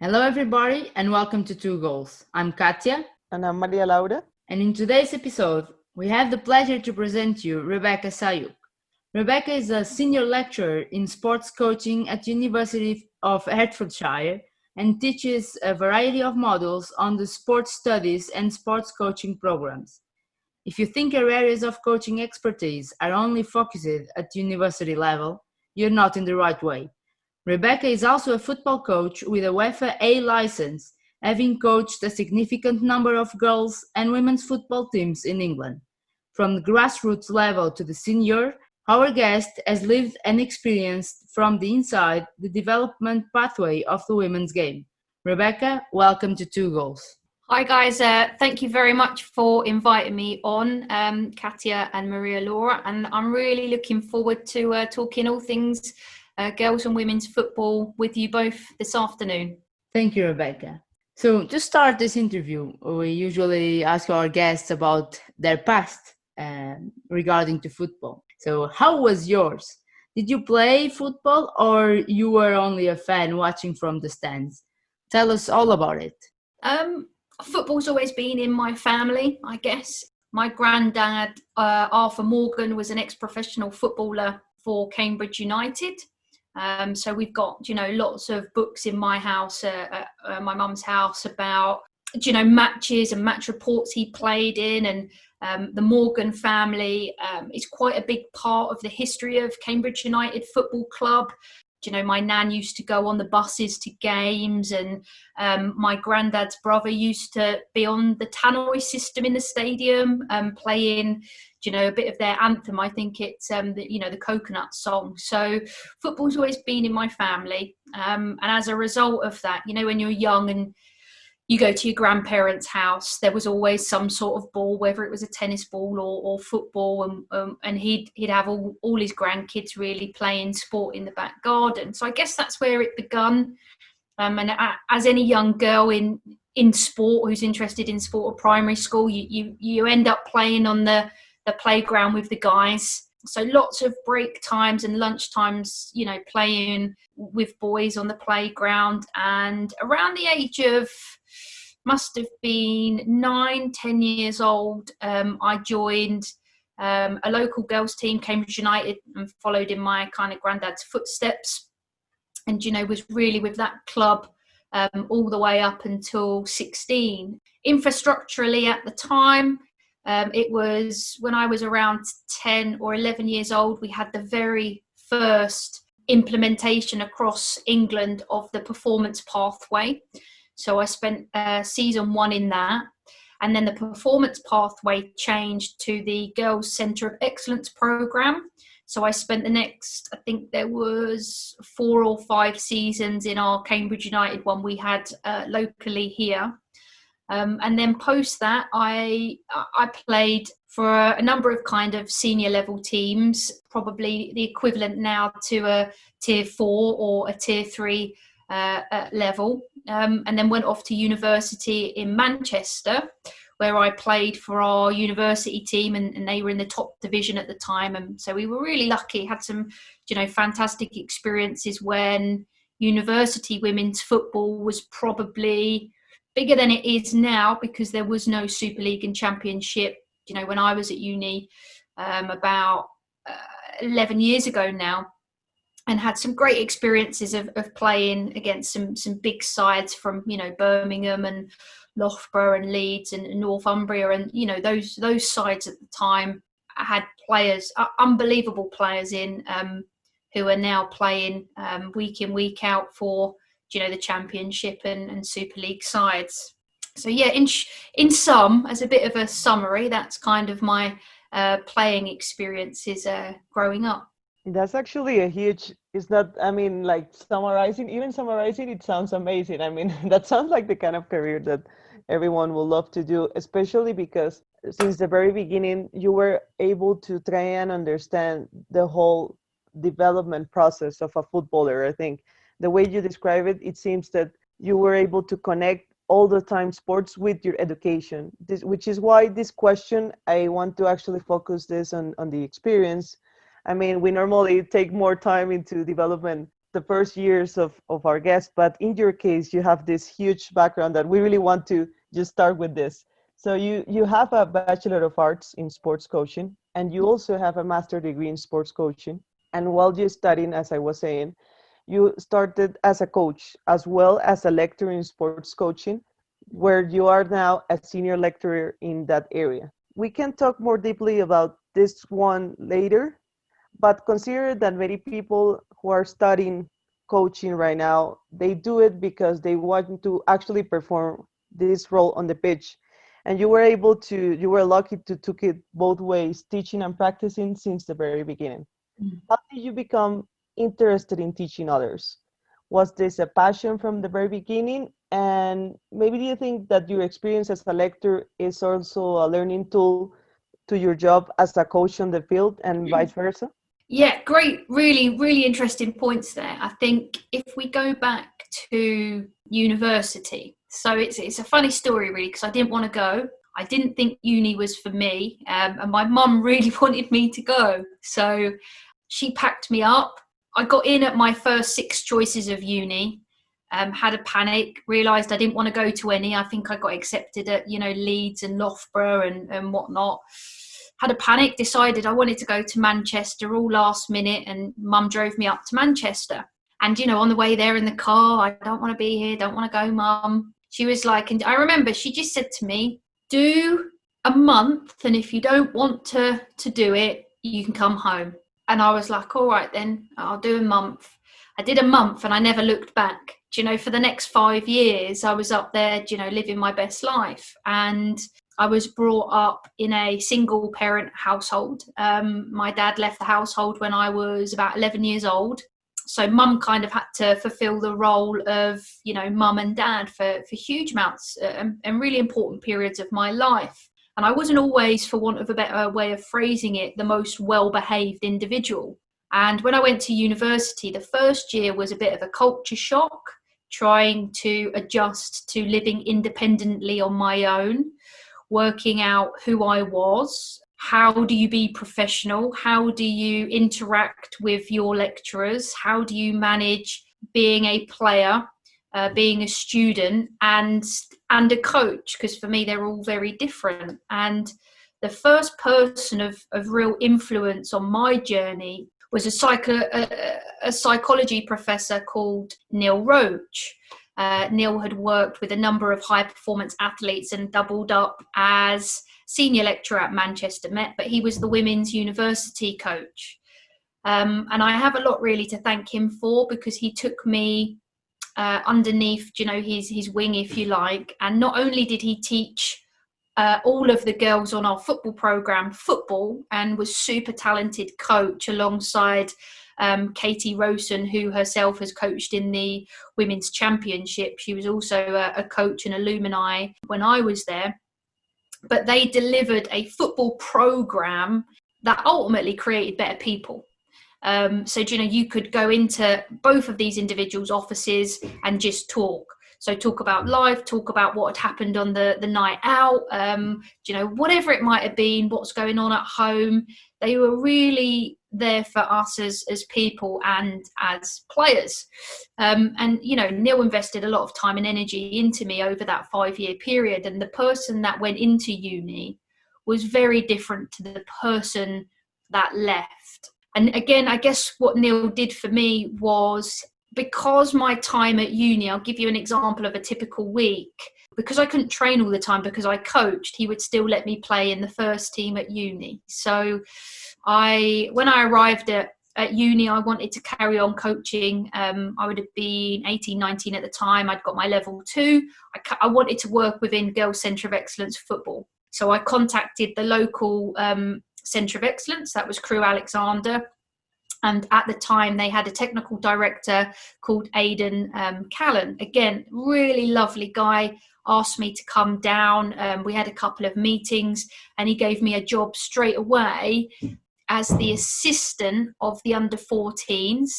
Hello, everybody, and welcome to Two Goals. I'm Katia, And I'm Maria Laura. and in today's episode, we have the pleasure to present you Rebecca Sawiuk. Rebecca is a senior lecturer in sports coaching at University of Hertfordshire and teaches a variety of modules on the sports studies and sports coaching programs. If you think your areas of coaching expertise are only focused at university level, you're not in the right way. Rebecca is also a football coach with a UEFA A license, having coached a significant number of girls and women's football teams in England. From the grassroots level to the senior, our guest has lived and experienced from the inside the development pathway of the women's game. Rebecca, welcome to Two Goals. Hi guys, thank you very much for inviting me on, Katia and Maria Laura, and I'm really looking forward to talking all things girls and women's football with you both this afternoon. Thank you, Rebecca. So to start this interview, we usually ask our guests about their past regarding to football. So how was yours? Did you play football or you were only a fan watching from the stands? Tell us all about it. Football's always been in my family, I guess. My granddad, Arthur Morgan, was an ex-professional footballer for Cambridge United. So we've got, lots of books in my house, my mum's house, about, matches and match reports he played in. And the Morgan family is quite a big part of the history of Cambridge United Football Club. My nan used to go on the buses to games, and my granddad's brother used to be on the tannoy system in the stadium, playing, a bit of their anthem. I think it's, the Coconut Song. So football's always been in my family. And as a result of that, when you're young and you go to your grandparents' house, there was always some sort of ball, whether it was a tennis ball or football, and he'd have all his grandkids really playing sport in the back garden. So I guess that's where it begun. And as any young girl in sport who's interested in sport at primary school, you end up playing on the playground with the guys. So lots of break times and lunch times, playing with boys on the playground. And around the age of, must have been 9-10 years old, I joined a local girls team, Cambridge United, and followed in my kind of granddad's footsteps. And, was really with that club all the way up until 16. Infrastructurally at the time, it was when I was around 10 or 11 years old, we had the very first implementation across England of the performance pathway. So I spent season 1 in that. And then the performance pathway changed to the Girls Centre of Excellence programme. So I spent the next, I think there was 4 or 5 seasons in our Cambridge United one we had locally here. And then post that, I played for a number of kind of senior level teams, probably the equivalent now to a tier 4 or a tier 3 level, and then went off to university in Manchester, where I played for our university team, and they were in the top division at the time. And so we were really lucky, had some, fantastic experiences when university women's football was probably bigger than it is now, because there was no Super League and Championship, when I was at uni about 11 years ago now. And had some great experiences of playing against some big sides from, Birmingham and Loughborough and Leeds and Northumbria. And, those sides at the time had players, unbelievable players in, who are now playing week in, week out for, the Championship and Super League sides. So, yeah, in sum, as a bit of a summary, that's kind of my playing experiences growing up. That's actually a huge, it's not, summarizing, it sounds amazing. That sounds like the kind of career that everyone will love to do, especially because since the very beginning, you were able to try and understand the whole development process of a footballer. I think the way you describe it, it seems that you were able to connect all the time sports with your education, which is why this question, I want to actually focus this on the experience. We normally take more time into development the first years of our guests, but in your case, you have this huge background that we really want to just start with this. So you have a Bachelor of Arts in sports coaching, and you also have a master degree in sports coaching. And while you're studying, as I was saying, you started as a coach as well as a lecturer in sports coaching, where you are now a senior lecturer in that area. We can talk more deeply about this one later, but consider that many people who are studying coaching right now, they do it because they want to actually perform this role on the pitch. And you were lucky to took it both ways, teaching and practicing since the very beginning. How did you become interested in teaching others? Was this a passion from the very beginning? And maybe do you think that your experience as a lecturer is also a learning tool to your job as a coach on the field and vice versa? Yeah, great. Really, really interesting points there. I think if we go back to university, so it's a funny story really, because I didn't want to go. I didn't think uni was for me, and my mum really wanted me to go. So she packed me up. I got in at my first 6 choices of uni, had a panic, realised I didn't want to go to any. I think I got accepted at, Leeds and Loughborough and whatnot. Had a panic, decided I wanted to go to Manchester all last minute, and mum drove me up to Manchester. And, on the way there in the car, I don't want to be here, don't want to go, mum. She was like, and I remember she just said to me, do a month, and if you don't want to do it, you can come home. And I was like, all right, then I'll do a month. I did a month and I never looked back. For the next 5 years, I was up there, living my best life. And I was brought up in a single parent household. My dad left the household when I was about 11 years old. So mum kind of had to fulfill the role of, mum and dad for huge amounts and really important periods of my life. And I wasn't always, for want of a better way of phrasing it, the most well-behaved individual. And when I went to university, the first year was a bit of a culture shock, trying to adjust to living independently on my own, working out who I was. How do you be professional? How do you interact with your lecturers? How do you manage being a player, being a student and a coach? Because for me, they're all very different. And the first person of real influence on my journey was a psychology professor called Neil Roach. Neil had worked with a number of high performance athletes and doubled up as senior lecturer at Manchester Met, but he was the women's university coach. And I have a lot really to thank him for, because he took me underneath, his wing, if you like. And not only did he teach all of the girls on our football program football, and was super talented coach alongside Katie Rosen, who herself has coached in the Women's Championship. She was also a coach and alumni when I was there. But they delivered a football program that ultimately created better people. So, you could go into both of these individuals' offices and just talk. So talk about life, talk about what had happened on the night out, whatever it might have been, what's going on at home. They were really there for us as people and as players. And Neil invested a lot of time and energy into me over that 5-year period. And the person that went into uni was very different to the person that left. And again, I guess what Neil did for me was, because my time at uni, I'll give you an example of a typical week. Because I couldn't train all the time because I coached, he would still let me play in the first team at uni. So when I arrived at uni, I wanted to carry on coaching. I would have been 18, 19 at the time. I'd got my level 2. I wanted to work within Girls Centre of Excellence football. So I contacted the local Centre of Excellence, that was Crewe Alexander. And at the time, they had a technical director called Aidan Callan. Again, really lovely guy, asked me to come down. We had a couple of meetings, and he gave me a job straight away as the assistant of the under-14s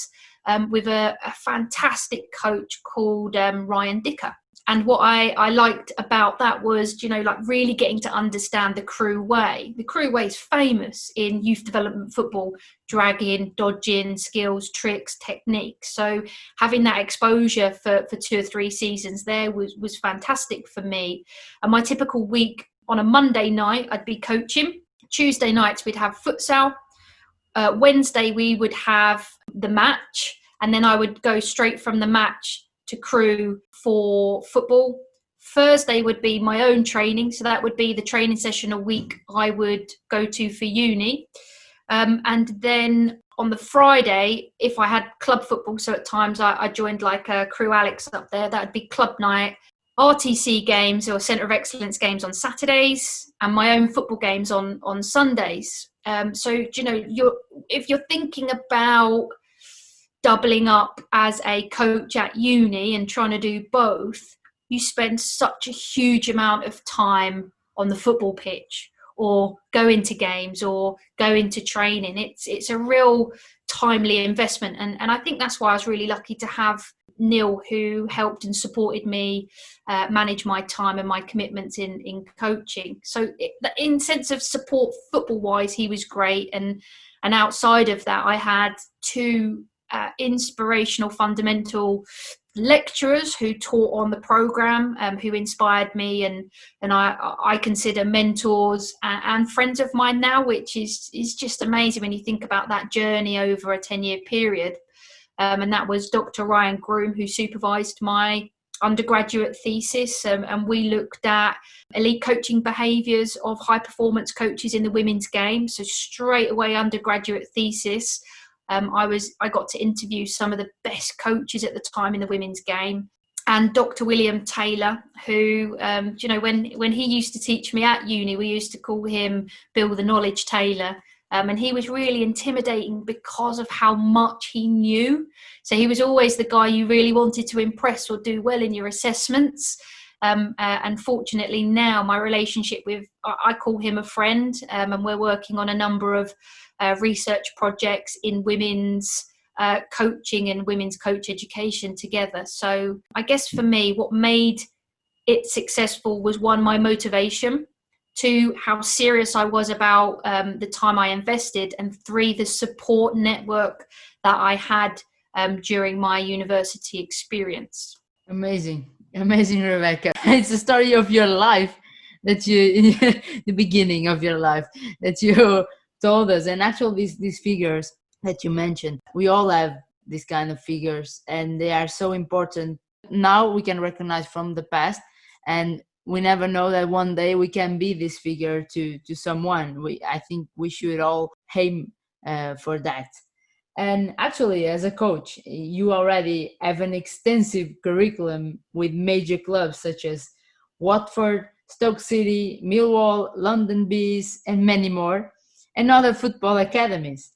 with a fantastic coach called Ryan Dicker. And what I liked about that was, like really getting to understand the Crewe way. The Crewe way is famous in youth development football, dragging, dodging, skills, tricks, techniques. So having that exposure for 2 or 3 seasons there was fantastic for me. And my typical week, on a Monday night, I'd be coaching. Tuesday nights, we'd have futsal. Wednesday, we would have the match. And then I would go straight from the match to Crewe for football. Thursday would be my own training. So that would be the training session a week I would go to for uni. And then on the Friday, if I had club football, so at times I joined like a Crewe Alex up there, that would be club night, RTC games or Centre of Excellence games on Saturdays, and my own football games on Sundays. So, if you're thinking about doubling up as a coach at uni and trying to do both, you spend such a huge amount of time on the football pitch or go into games or go into training. It's a real timely investment. And I think that's why I was really lucky to have Neil, who helped and supported me manage my time and my commitments in coaching. So in sense of support football wise, he was great. And outside of that, I had 2 inspirational fundamental lecturers who taught on the program, who inspired me, and I consider mentors and friends of mine now, which is just amazing when you think about that journey over a 10-year period. And that was Dr. Ryan Groom, who supervised my undergraduate thesis, and we looked at elite coaching behaviours of high performance coaches in the women's game. So straight away undergraduate thesis, I got to interview some of the best coaches at the time in the women's game. And Dr. William Taylor, who, when he used to teach me at uni, we used to call him Bill the Knowledge Taylor. And he was really intimidating because of how much he knew. So he was always the guy you really wanted to impress or do well in your assessments. And fortunately now my relationship with, I call him a friend, and we're working on a number of research projects in women's coaching and women's coach education together. So I guess for me, what made it successful was 1, my motivation, 2, how serious I was about the time I invested, and 3, the support network that I had during my university experience. Amazing, Rebecca. It's the story of your life that you, the beginning of your life that you told us. And actually these figures that you mentioned, we all have these kind of figures, and they are so important. Now we can recognize from the past, and we never know that one day we can be this figure to someone. I think we should all aim for that. And actually, as a coach, you already have an extensive curriculum with major clubs such as Watford, Stoke City, Millwall, London Bees, and many more, and other football academies.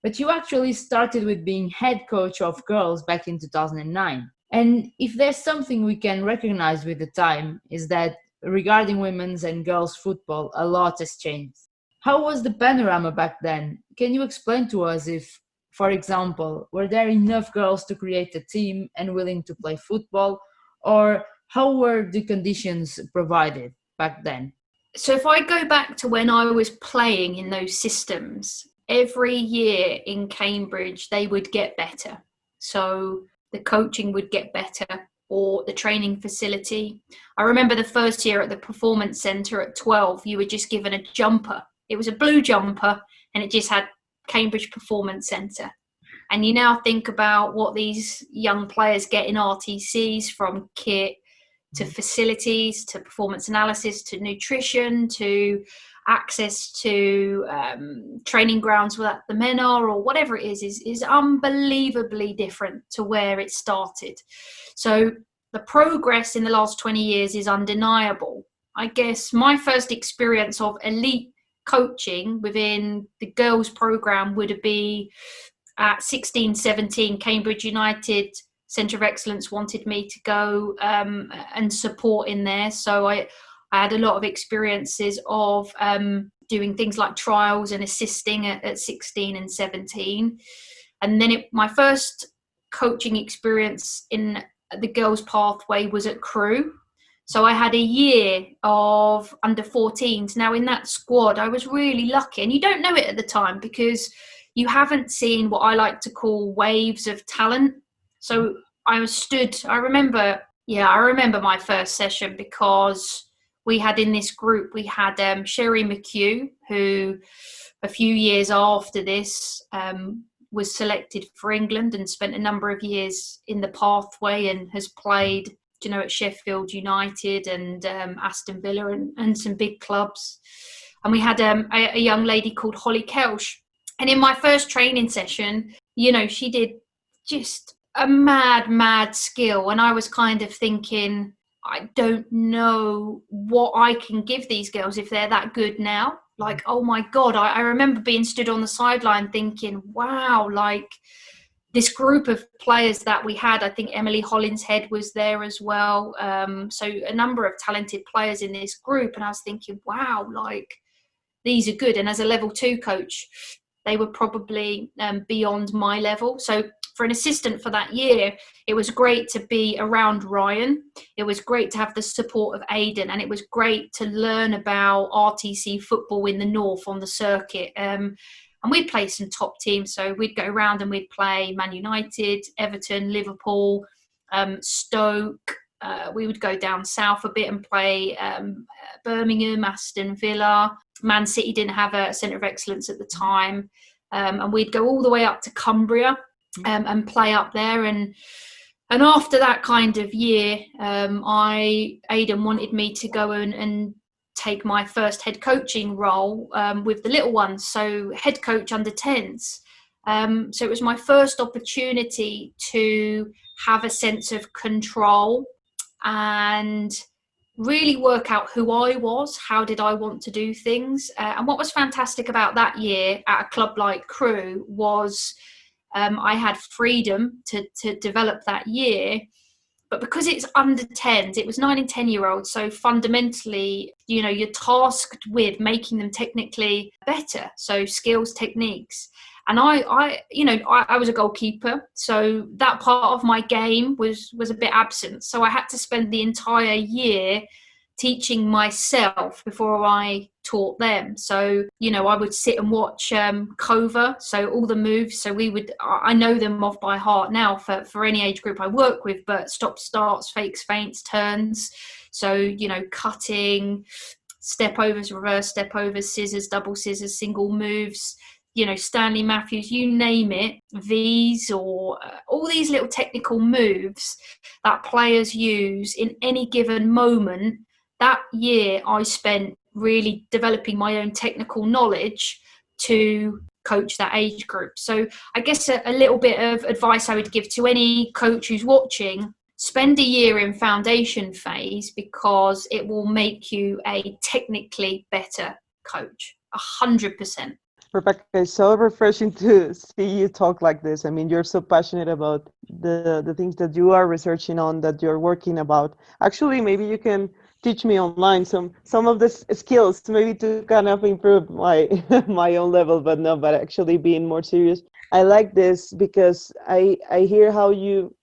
But you actually started with being head coach of girls back in 2009. And if there's something we can recognize with the time, is that regarding women's and girls football, a lot has changed. How was the panorama back then? Can you explain to us if, for example, were there enough girls to create a team and willing to play football, or how were the conditions provided back then? So if I go back to when I was playing in those systems, every year in Cambridge, they would get better. So the coaching would get better, or the training facility. I remember the first year at the Performance Centre at 12, you were just given a jumper. It was a blue jumper, and it just had Cambridge Performance Centre. And you now think about what these young players get in RTCs, from kit to facilities, to performance analysis, to nutrition, to access to training grounds where the men are, or whatever it is unbelievably different to where it started. So the progress in the last 20 years is undeniable. I guess my first experience of elite coaching within the girls program would be at 16, 17, Cambridge United Centre of Excellence wanted me to go and support in there. So I had a lot of experiences of doing things like trials and assisting at 16 and 17. And then my first coaching experience in the girls' pathway was at Crewe. So I had a year of under 14s. Now in that squad, I was really lucky, and you don't know it at the time because you haven't seen what I like to call waves of talent. So I remember my first session because we had in this group, we had Sherry McHugh, who a few years after this was selected for England and spent a number of years in the pathway and has played, at Sheffield United and Aston Villa and some big clubs. And we had a young lady called Holly Kelsh. And in my first training session, she did just a mad skill. And I was kind of thinking, I don't know what I can give these girls if they're that good now. Like, oh my God, I remember being stood on the sideline thinking, wow, like this group of players that we had, I think Emily Hollinshead was there as well. So a number of talented players in this group. And I was thinking, wow, like these are good. And as a level 2 coach, they were probably beyond my level. So for an assistant for that year, it was great to be around Ryan. It was great to have the support of Aidan, and it was great to learn about RTC football in the north on the circuit. And we'd play some top teams. So we'd go around and we'd play Man United, Everton, Liverpool, Stoke. We would go down south a bit and play Birmingham, Aston Villa. Man City didn't have a centre of excellence at the time. And we'd go all the way up to Cumbria and play up there. And after that kind of year, Aidan wanted me to go and take my first head coaching role with the little ones, so head coach under 10s. So it was my first opportunity to have a sense of control and really work out who I was, how did I want to do things. And what was fantastic about that year at a club like Crewe was I had freedom to develop that year. But because it's under 10s, it was 9 and 10-year-olds. So fundamentally, you're tasked with making them technically better. So skills, techniques. And I was a goalkeeper. So that part of my game was a bit absent. So I had to spend the entire year teaching myself before I taught them. So, I would sit and watch Cover, so all the moves. So I know them off by heart now for any age group I work with, but stop, starts, fakes, feints, turns. So, cutting, step overs, reverse step overs, scissors, double scissors, single moves, Stanley Matthews, you name it, V's or all these little technical moves that players use in any given moment. That year I spent really developing my own technical knowledge to coach that age group. So I guess a little bit of advice I would give to any coach who's watching: spend a year in foundation phase because it will make you a technically better coach, 100%. Rebecca, it's so refreshing to see you talk like this. I mean, you're so passionate about the things that you are researching on, that you're working about. Actually, maybe you can teach me online some of the skills, maybe to kind of improve my my own level, but actually being more serious. I like this because I hear how you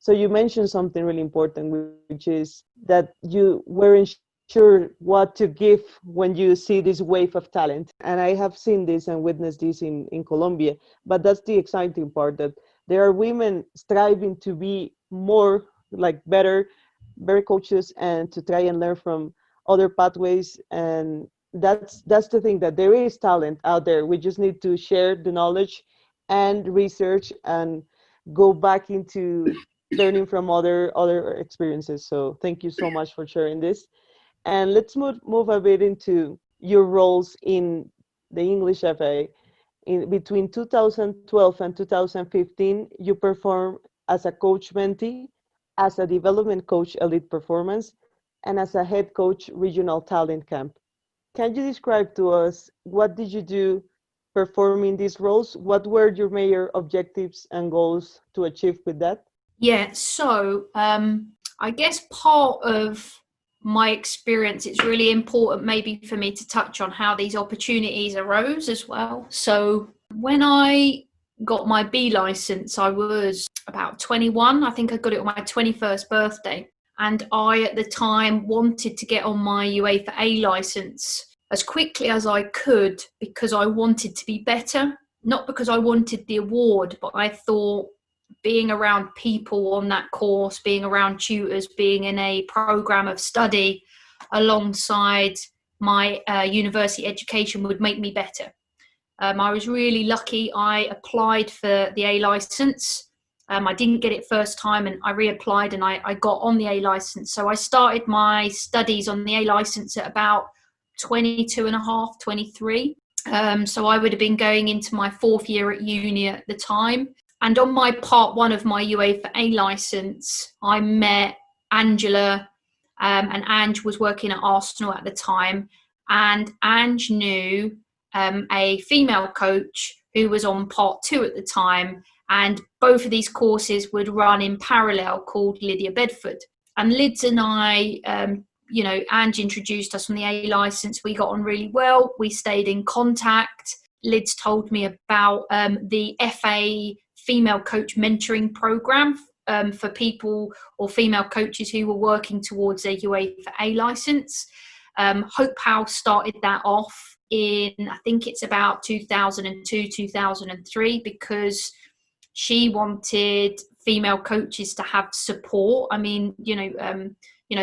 mentioned something really important, which is that you weren't sure what to give when you see this wave of talent. And I have seen this and witnessed this in Colombia, but that's the exciting part, that there are women striving to be more like better coaches and to try and learn from other pathways. And that's the thing, that there is talent out there. We just need to share the knowledge and research and go back into learning from other experiences. So thank you so much for sharing this. And let's move a bit into your roles in the English FA. Between 2012 and 2015, you performed as a coach mentee, as a development coach elite performance, and as a head coach regional talent camp. Can you describe to us, what did you do performing these roles? What were your major objectives and goals to achieve with that? Yeah, so I guess part of my experience, it's really important maybe for me to touch on how these opportunities arose as well. So when I got my B license, I was about 21. I think I got it on my 21st birthday. And I, at the time, wanted to get on my UEFA A license as quickly as I could because I wanted to be better. Not because I wanted the award, but I thought being around people on that course, being around tutors, being in a program of study alongside my university education would make me better. I was really lucky. I applied for the A license. I didn't get it first time and I reapplied and I got on the A license. So I started my studies on the A license at about 22 and a half, 23. So I would have been going into my 4th year at uni at the time. And on my part 1 of my UEFA A license, I met Angela, and Ange was working at Arsenal at the time. And Ange knew a female coach who was on part 2 at the time. And both of these courses would run in parallel, called Lydia Bedford. And Lids and I, Ange introduced us on the A license. We got on really well. We stayed in contact. Lids told me about the FA female coach mentoring program for people or female coaches who were working towards a UEFA A license. Hope House started that off in, I think it's about 2002, 2003, because she wanted female coaches to have support. I mean,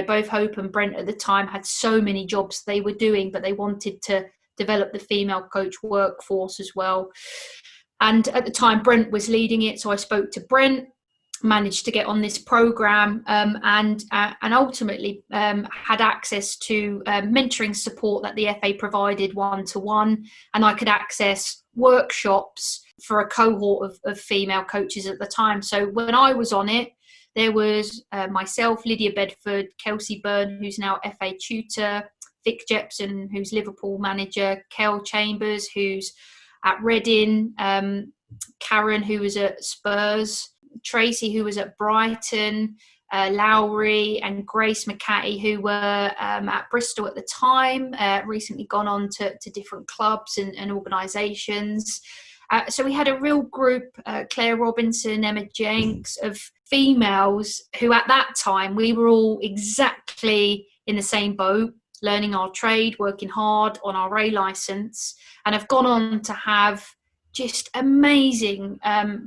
both Hope and Brent at the time had so many jobs they were doing, but they wanted to develop the female coach workforce as well. And at the time, Brent was leading it. So I spoke to Brent, managed to get on this program, and ultimately had access to mentoring support that the FA provided 1-to-1. And I could access workshops for a cohort of female coaches at the time. So when I was on it, there was myself, Lydia Bedford, Kelsey Byrne, who's now FA tutor, Vic Jepson, who's Liverpool manager, Kel Chambers, who's at Reading, Karen, who was at Spurs, Tracy, who was at Brighton, Lowry and Grace McCatty, who were at Bristol at the time, recently gone on to different clubs and organisations. So we had a real group, Claire Robinson, Emma Jenks, of females who at that time, we were all exactly in the same boat, learning our trade, working hard on our A licence, and have gone on to have just amazing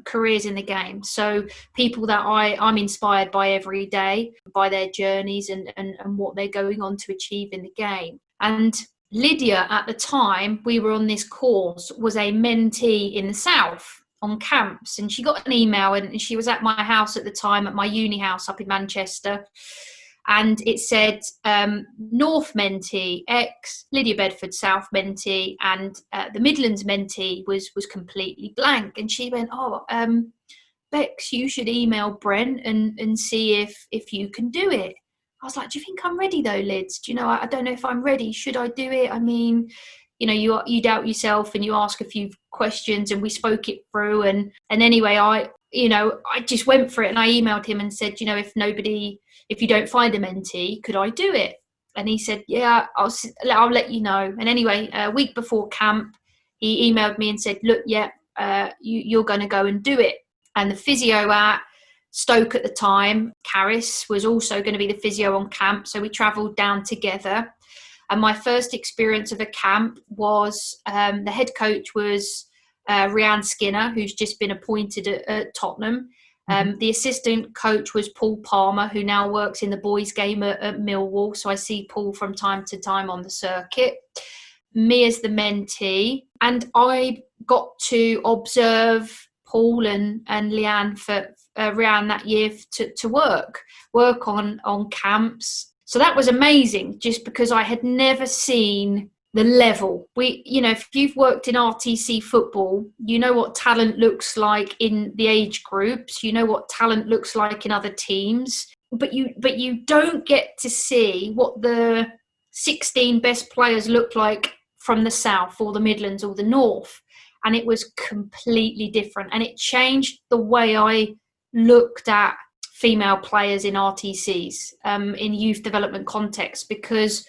careers in the game. So people that I'm inspired by every day, by their journeys and what they're going on to achieve in the game. And Lydia, at the time we were on this course, was a mentee in the South on camps, and she got an email, and she was at my house at the time, at my uni house up in Manchester, and it said North mentee, ex Lydia Bedford, South mentee, and the Midlands mentee was completely blank. And she went, Bex, you should email Brent and see if you can do it. I was like, do you think I'm ready though, Lids? Do you know, I don't know if I'm ready. Should I do it? I mean, you doubt yourself and you ask a few questions, and we spoke it through. And anyway, I just went for it, and I emailed him and said, if you don't find a mentee, could I do it? And he said, yeah, I'll let you know. And anyway, a week before camp, he emailed me and said, look, you're going to go and do it. And the physio at Stoke at the time, Caris, was also going to be the physio on camp. So we travelled down together. And my first experience of a camp was the head coach was Rhiann Skinner, who's just been appointed at Tottenham. The assistant coach was Paul Palmer, who now works in the boys' game at Millwall. So I see Paul from time to time on the circuit. Me as the mentee. And I got to observe Paul and Leanne for Rhiann that year to work on camps. So that was amazing, just because I had never seen the level. If you've worked in RTC football, you know what talent looks like in the age groups, you know what talent looks like in other teams, but you don't get to see what the 16 best players look like from the South or the Midlands or the North. And it was completely different, and it changed the way I looked at female players in RTCs, in youth development context, because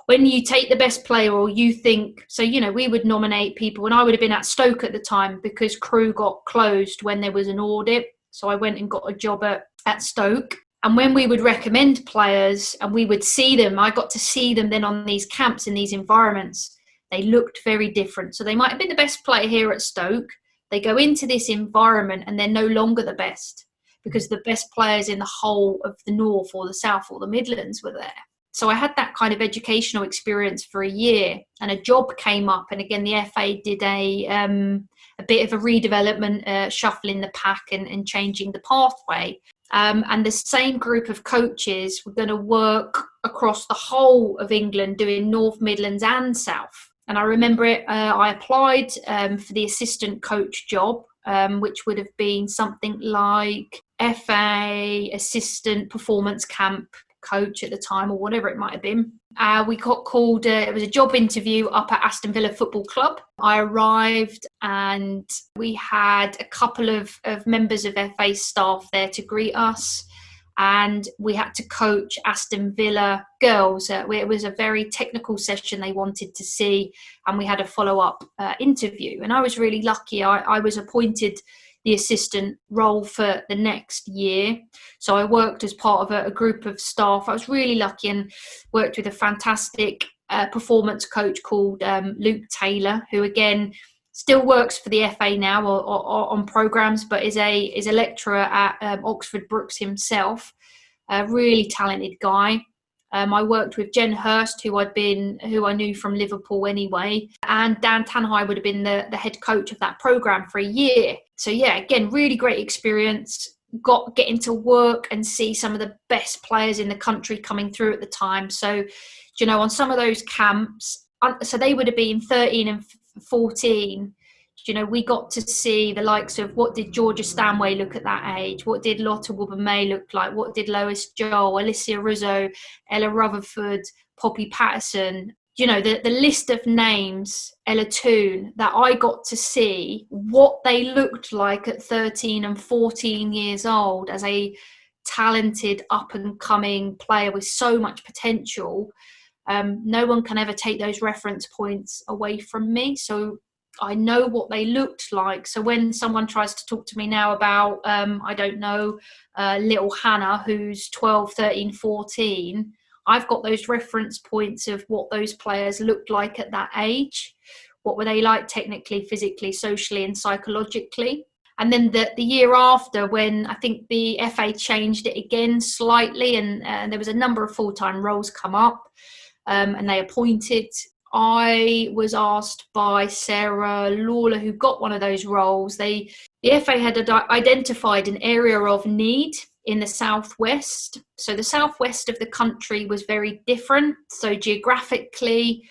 when you take the best player, or you think, so, you know, we would nominate people, and I would have been at Stoke at the time because Crewe got closed when there was an audit. So I went and got a job at Stoke. And when we would recommend players and we would see them, I got to see them then on these camps in these environments. They looked very different. So they might have been the best player here at Stoke. They go into this environment and they're no longer the best, because the best players in the whole of the North or the South or the Midlands were there. So I had that kind of educational experience for a year, and a job came up. And again, the FA did a bit of a redevelopment, shuffling the pack and changing the pathway. And the same group of coaches were going to work across the whole of England, doing North, Midlands and South. And I remember it, I applied for the assistant coach job, which would have been something like FA assistant performance camp coach at the time, or whatever it might have been. We got called, it was a job interview up at Aston Villa Football Club. I arrived and we had a couple of members of FA staff there to greet us, and we had to coach Aston Villa girls. It was a very technical session they wanted to see, and we had a follow-up interview. And I was really lucky. I was appointed the assistant role for the next year. So I worked as part of a group of staff. I was really lucky and worked with a fantastic performance coach called Luke Taylor, who again still works for the FA now or on programmes, but is a lecturer at Oxford Brookes himself. A really talented guy. I worked with Jen Hurst, who I knew from Liverpool anyway, and Dan Tanhai would have been the head coach of that programme for a year. So yeah, again, really great experience. Getting to work and see some of the best players in the country coming through at the time. So, you know, on some of those camps, so they would have been 13 and 14. You know, we got to see the likes of, what did Georgia Stanway look at that age? What did Lotta Woburn-May look like? What did Lois Joel, Alicia Rizzo, Ella Rutherford, Poppy Patterson? You know, the list of names, Ella Toone, that I got to see what they looked like at 13 and 14 years old as a talented up-and-coming player with so much potential. No one can ever take those reference points away from me. So I know what they looked like. So when someone tries to talk to me now about, I don't know, little Hannah, who's 12, 13, 14, I've got those reference points of what those players looked like at that age. What were they like technically, physically, socially and psychologically? And then the year after, when I think the FA changed it again slightly, and there was a number of full-time roles come up, and they appointed, I was asked by Sarah Lawler, who got one of those roles. The FA had identified an area of need in the southwest. So the southwest of the country was very different. So geographically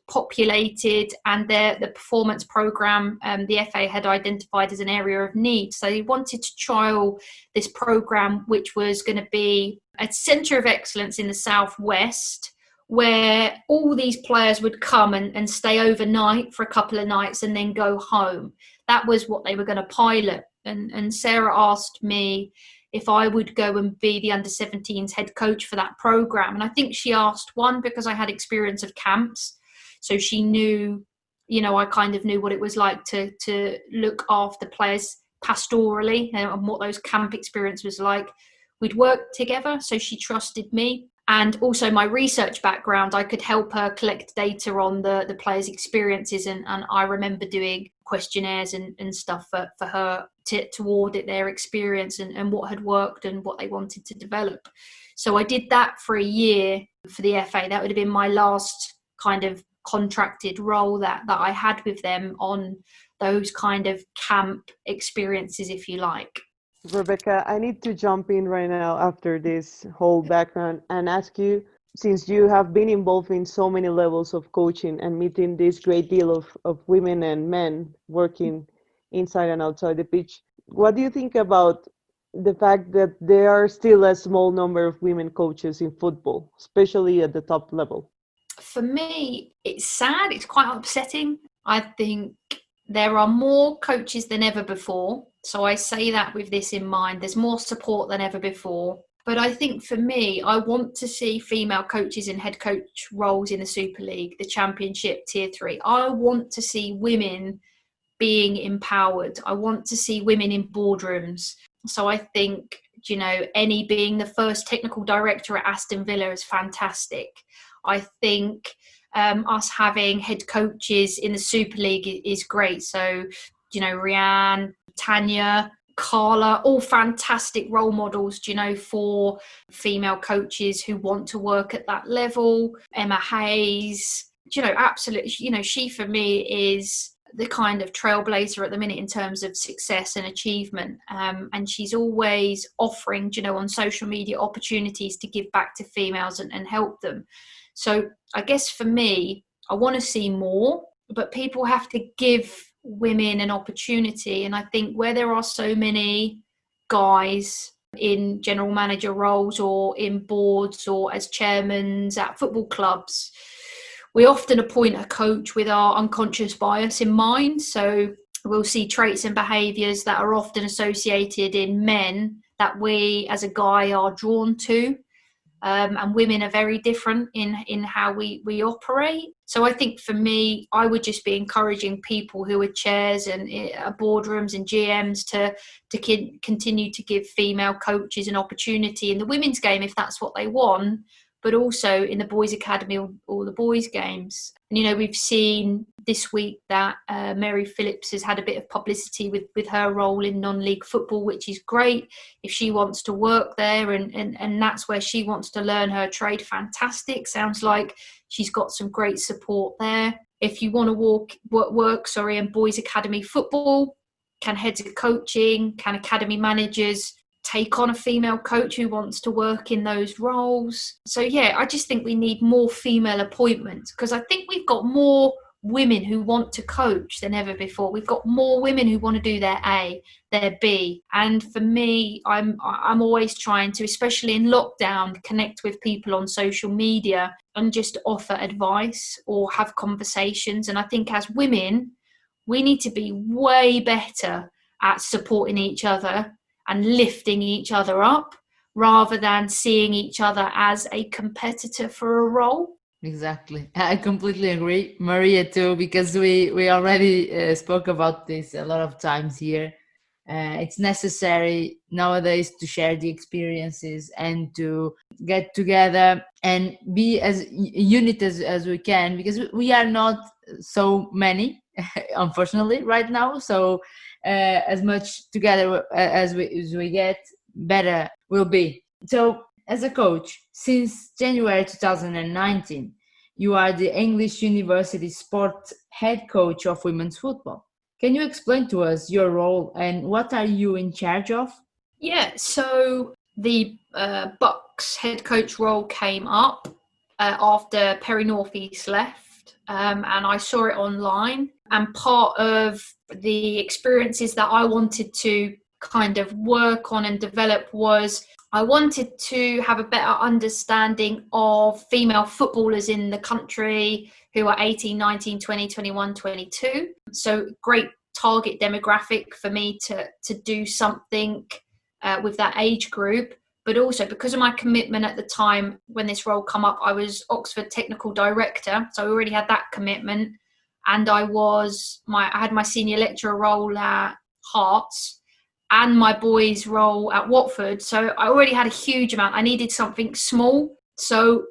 populated, and the performance programme the FA had identified as an area of need. So they wanted to trial this programme, which was going to be a centre of excellence in the southwest, where all these players would come and stay overnight for a couple of nights and then go home. That was what they were going to pilot. And Sarah asked me if I would go and be the under-17s head coach for that programme. And I think she asked, one, because I had experience of camps. So she knew, you know, I kind of knew what it was like to look after players pastorally and what those camp experience was like. We'd worked together, so she trusted me. And also my research background, I could help her collect data on the players' experiences. And I remember doing questionnaires and stuff for her to audit their experience and what had worked and what they wanted to develop. So I did that for a year for the FA. That would have been my last kind of contracted role that I had with them on those kind of camp experiences, if you like. Rebecca, I need to jump in right now after this whole background and ask you, since you have been involved in so many levels of coaching and meeting this great deal of women and men working inside and outside the pitch, what do you think about the fact that there are still a small number of women coaches in football, especially at the top level? For me, it's sad. It's quite upsetting. I think there are more coaches than ever before. So I say that with this in mind. There's more support than ever before. But I think for me, I want to see female coaches in head coach roles in the Super League, the Championship, Tier 3. I want to see women being empowered. I want to see women in boardrooms. So I think, Eni being the first technical director at Aston Villa is fantastic. I think us having head coaches in the Super League is great. So, Rianne, Tanya, Carla, all fantastic role models, for female coaches who want to work at that level. Emma Hayes, absolutely, she for me is the kind of trailblazer at the minute in terms of success and achievement. And she's always offering, on social media opportunities to give back to females and help them. So I guess for me, I want to see more, but people have to give women an opportunity. And I think where there are so many guys in general manager roles or in boards or as chairmen at football clubs, we often appoint a coach with our unconscious bias in mind. So we'll see traits and behaviours that are often associated in men that we as a guy are drawn to. And women are very different in how we operate. So I think for me, I would just be encouraging people who are chairs and boardrooms and GMs to continue to give female coaches an opportunity in the women's game if that's what they want, but also in the boys' academy or the boys' games. And, we've seen this week that Mary Phillips has had a bit of publicity with her role in non-league football, which is great. If she wants to work there and that's where she wants to learn her trade, fantastic. Sounds like she's got some great support there. If you want to work in boys' academy football, can heads of coaching, can academy managers take on a female coach who wants to work in those roles? So I just think we need more female appointments, because I think we've got more women who want to coach than ever before. We've got more women who want to do their A, their B. And for me, I'm always trying to, especially in lockdown, connect with people on social media and just offer advice or have conversations. And I think as women, we need to be way better at supporting each other and lifting each other up, rather than seeing each other as a competitor for a role. Exactly. I completely agree. Maria too, because we already spoke about this a lot of times here. It's necessary nowadays to share the experiences and to get together and be as a unit as we can, because we are not so many, unfortunately, right now. So as much together as we get, better will be. So as a coach, since January 2019, you are the English University Sport head coach of women's football. Can you explain to us your role and what are you in charge of? Yeah, so the Bucks head coach role came up after Perry Northeast left, and I saw it online. And part of the experiences that I wanted to kind of work on and develop was I wanted to have a better understanding of female footballers in the country who are 18, 19, 20, 21, 22. So great target demographic for me to do something with that age group. But also because of my commitment at the time when this role come up, I was Oxford Technical Director. So I already had that commitment. And I had my senior lecturer role at Hearts and my boys' role at Watford. So I already had a huge amount. I needed something small. So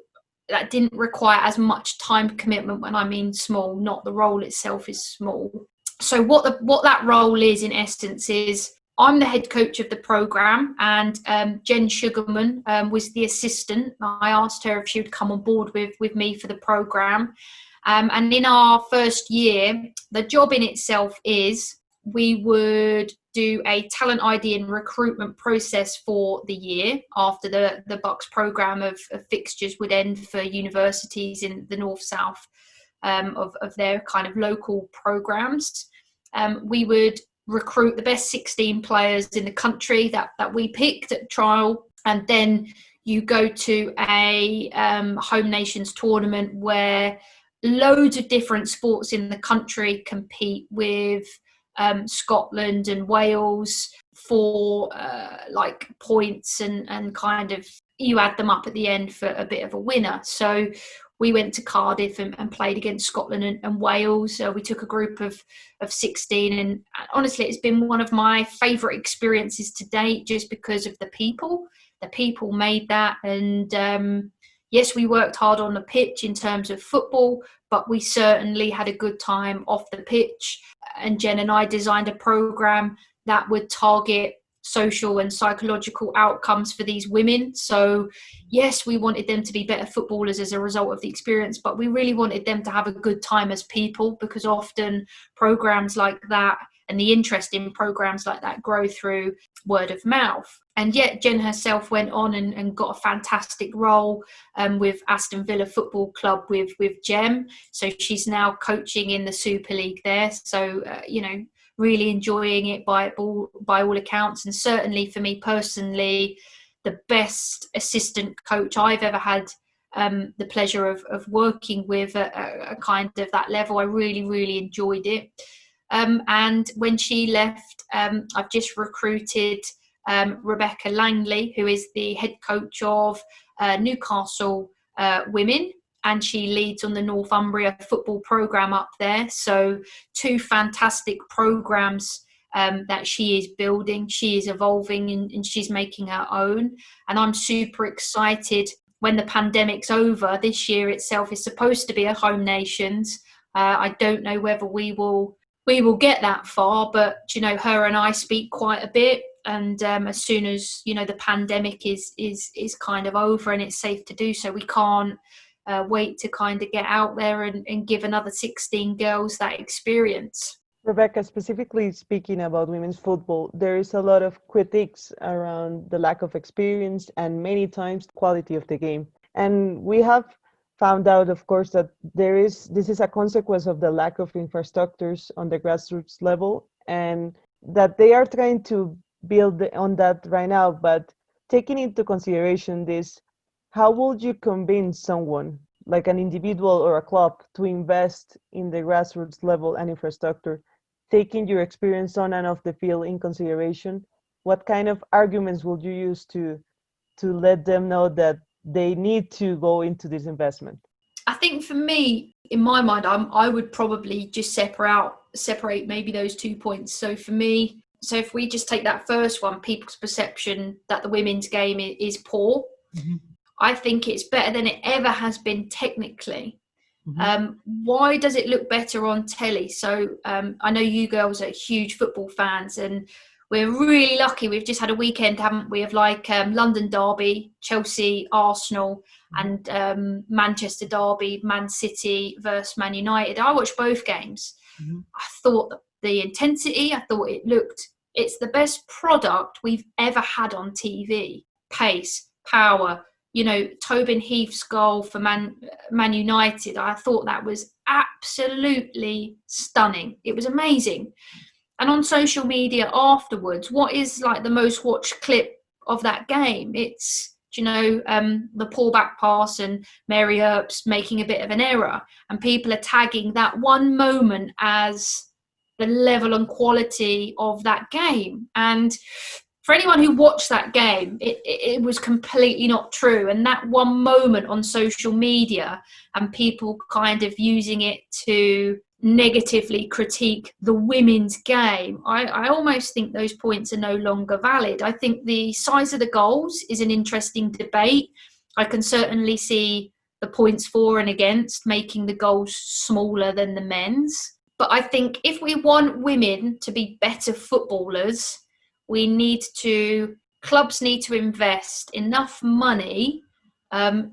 that didn't require as much time commitment. When I mean small, not the role itself is small. So what that role is in essence is I'm the head coach of the programme, and Jen Sugarman was the assistant. I asked her if she would come on board with me for the programme. And in our first year, the job in itself is we would do a talent ID and recruitment process for the year after the Bucks programme of fixtures would end for universities in the north-south of their kind of local programmes. We would recruit the best 16 players in the country that we picked at trial, and then you go to a home nations tournament where loads of different sports in the country compete with Scotland and Wales for like points and kind of you add them up at the end for a bit of a winner. So we went to Cardiff and played against Scotland and Wales. We took a group of 16, and honestly, it's been one of my favourite experiences to date, just because of the people. The people made that, and yes, we worked hard on the pitch in terms of football, but we certainly had a good time off the pitch. And Jen and I designed a programme that would target social and psychological outcomes for these women. So yes, we wanted them to be better footballers as a result of the experience, but we really wanted them to have a good time as people, because often programs like that and the interest in programs like that grow through word of mouth. And yet Jen herself went on and got a fantastic role with Aston Villa Football Club with Gem. So she's now coaching in the Super League there. So, really enjoying it by all accounts. And certainly for me personally, the best assistant coach I've ever had the pleasure of working with at a kind of that level. I really, really enjoyed it. And when she left, I've just recruited Rebecca Langley, who is the head coach of Newcastle Women, and she leads on the Northumbria football programme up there. So 2 fantastic programmes that she is building. She is evolving and she's making her own. And I'm super excited when the pandemic's over. This year itself is supposed to be a home nations. I don't know whether we will get that far, but, her and I speak quite a bit. And as soon as, the pandemic is kind of over and it's safe to do so, we can't wait to kind of get out there and give another 16 girls that experience. Rebecca, specifically speaking about women's football, there is a lot of critiques around the lack of experience and many times quality of the game. And we have found out, of course, that this is a consequence of the lack of infrastructures on the grassroots level, and that they are trying to build on that right now. But taking into consideration this, how would you convince someone, like an individual or a club, to invest in the grassroots level and infrastructure, taking your experience on and off the field in consideration? What kind of arguments would you use to let them know that they need to go into this investment? I think for me, in my mind, I would probably just separate maybe those 2 points. So for me, if we just take that first one, people's perception that the women's game is poor, mm-hmm. I think it's better than it ever has been technically. Mm-hmm. Why does it look better on telly? So I know you girls are huge football fans, and we're really lucky. We've just had a weekend, haven't we, of like London Derby, Chelsea, Arsenal, mm-hmm. and Manchester Derby, Man City versus Man United. I watched both games. Mm-hmm. I thought the intensity, it's the best product we've ever had on TV. Pace, power, Tobin Heath's goal for Man United, I thought that was absolutely stunning. It was amazing. And on social media afterwards, what is like the most watched clip of that game? It's, the pullback pass and Mary Earps making a bit of an error. And people are tagging that one moment as the level and quality of that game. And for anyone who watched that game, it was completely not true. And that one moment on social media and people kind of using it to negatively critique the women's game, I almost think those points are no longer valid. I think the size of the goals is an interesting debate. I can certainly see the points for and against making the goals smaller than the men's. But I think if we want women to be better footballers, clubs need to invest enough money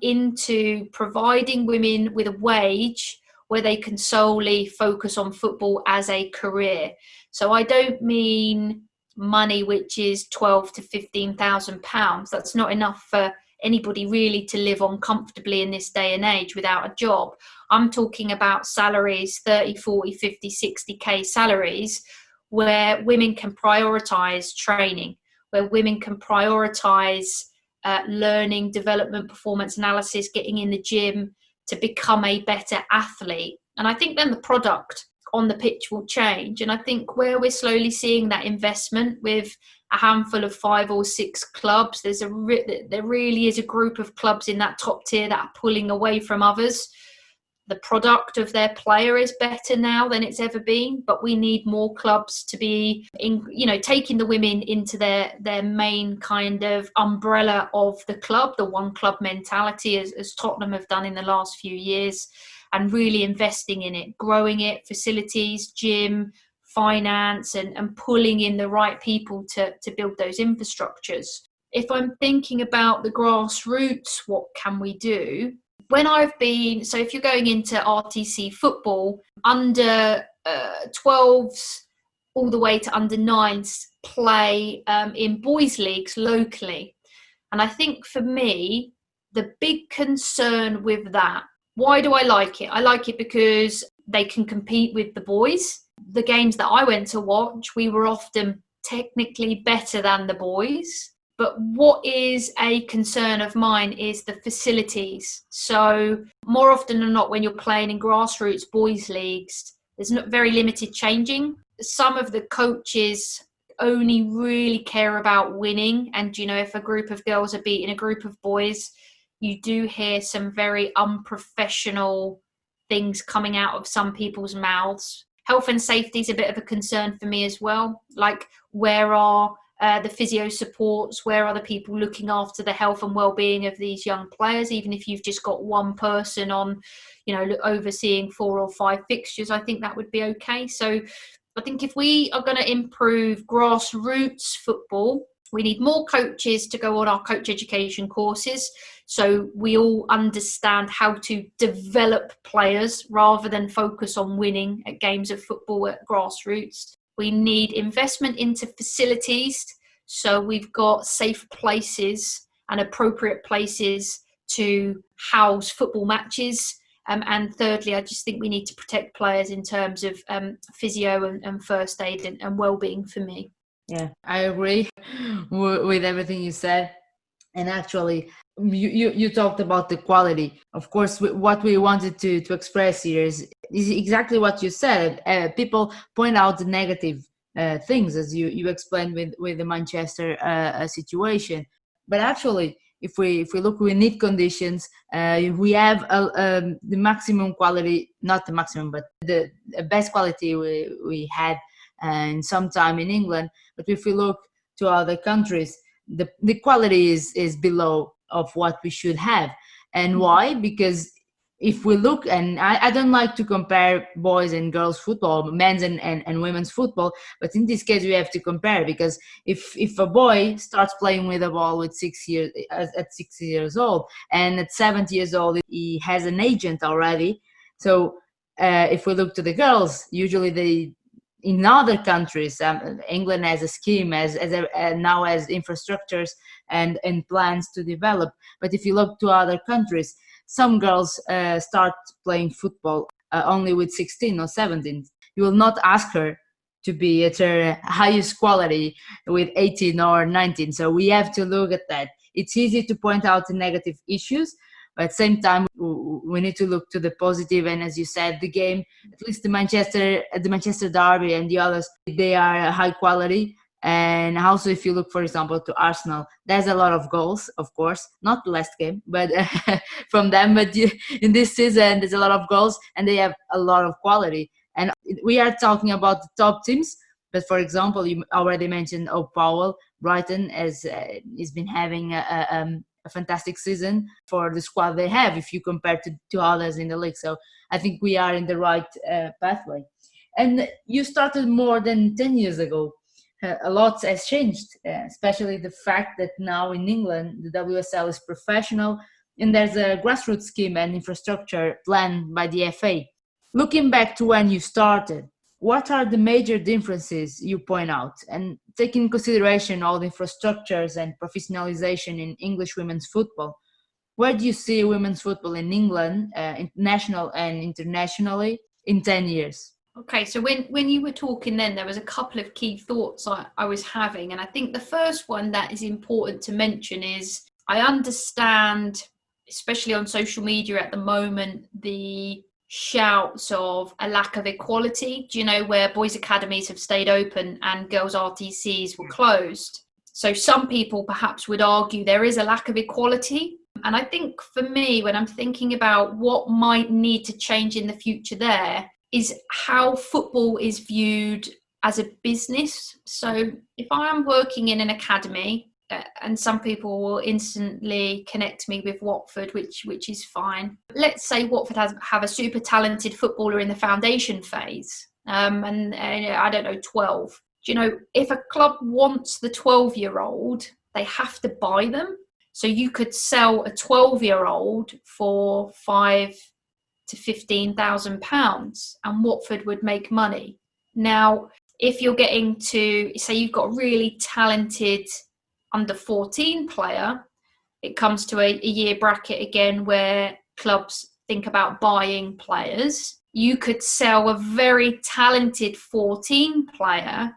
into providing women with a wage where they can solely focus on football as a career. So I don't mean money which is £12,000 to £15,000. That's not enough for anybody really to live on comfortably in this day and age without a job. I'm talking about salaries, 30, 40, 50, 60k salaries, where women can prioritise training, where women can prioritise learning, development, performance analysis, getting in the gym to become a better athlete. And I think then the product on the pitch will change. And I think where we're slowly seeing that investment with a handful of 5 or 6 clubs. There really is a group of clubs in that top tier that are pulling away from others. The product of their player is better now than it's ever been, but we need more clubs to be taking the women into their main kind of umbrella of the club, the one club mentality, as Tottenham have done in the last few years, and really investing in it, growing it, facilities, gym, finance, and pulling in the right people to build those infrastructures. If I'm thinking about the grassroots, what can we do? So if you're going into RTC football, under 12s all the way to under 9s play in boys' leagues locally. And I think for me, the big concern with that, why do I like it? I like it because they can compete with the boys. The games that I went to watch, we were often technically better than the boys. But what is a concern of mine is the facilities. So more often than not, when you're playing in grassroots boys leagues, there's not very limited changing. Some of the coaches only really care about winning. And, if a group of girls are beating a group of boys, you do hear some very unprofessional things coming out of some people's mouths. Health and safety is a bit of a concern for me as well. Like, where are the physio supports? Where are the people looking after the health and well-being of these young players? Even if you've just got one person on, overseeing 4 or 5 fixtures, I think that would be okay. So I think if we are going to improve grassroots football, we need more coaches to go on our coach education courses, so we all understand how to develop players rather than focus on winning at games of football at grassroots. We need investment into facilities, so we've got safe places and appropriate places to house football matches. And thirdly, I just think we need to protect players in terms of physio and first aid and well-being for me. Yeah, I agree with everything you said. And actually, you talked about the quality. Of course, what we wanted to express here is exactly what you said. People point out the negative things, as you explained with the Manchester situation. But actually, if we look, we need conditions. We have the maximum quality, not the maximum, but the best quality we had in some time in England. But if we look to other countries, the quality is below of what we should have. And why? Because if we look, and I don't like to compare boys and girls football, men's and women's football, but in this case we have to compare, because if a boy starts playing with a ball at 6 years old, and at 7 years old he has an agent already. So if we look to the girls, usually in other countries, England has a scheme, now has infrastructures and plans to develop. But if you look to other countries, some girls start playing football only with 16 or 17. You will not ask her to be at her highest quality with 18 or 19. So we have to look at that. It's easy to point out the negative issues, but at the same time, we need to look to the positive. And as you said, the game, at least the Manchester Derby and the others, they are high quality. And also, if you look, for example, to Arsenal, there's a lot of goals, of course, not the last game, but from them. But in this season, there's a lot of goals, and they have a lot of quality. And we are talking about the top teams. But for example, you already mentioned Powell. Brighton has been having a fantastic season for the squad they have, if you compare to others in the league. So I think we are in the right pathway. And you started more than 10 years ago. A lot has changed, especially the fact that now in England, the WSL is professional, and there's a grassroots scheme and infrastructure planned by the FA. Looking back to when you started, what are the major differences you point out? And taking in consideration all the infrastructures and professionalization in English women's football, where do you see women's football in England, national and internationally, in 10 years? Okay, so when you were talking then, there was a couple of key thoughts I was having. And I think the first one that is important to mention is, I understand, especially on social media at the moment, the shouts of a lack of equality, where boys' academies have stayed open and girls' RTCs were closed. So some people perhaps would argue there is a lack of equality. And I think for me, when I'm thinking about what might need to change in the future there, is how football is viewed as a business. So if I am working in an academy, and some people will instantly connect me with Watford, which is fine. Let's say Watford have a super talented footballer in the foundation phase, and I don't know, 12. If a club wants the 12-year-old, they have to buy them. So you could sell a 12-year-old for £5,000 to £15,000, and Watford would make money. Now, if you're getting to, say, you've got a really talented under 14 player, it comes to a year bracket again where clubs think about buying players. You could sell a very talented 14 player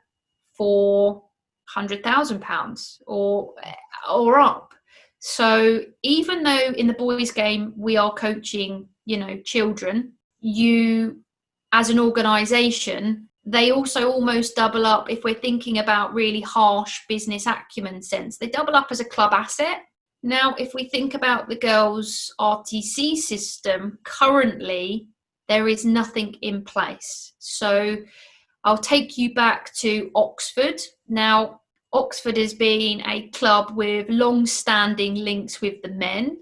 for £100,000 or up. So even though in the boys' game we are coaching, children, you as an organisation, they also almost double up, if we're thinking about really harsh business acumen sense, they double up as a club asset. Now, if we think about the girls' RTC system, currently there is nothing in place. So I'll take you back to Oxford. Now, Oxford has been a club with long-standing links with the men,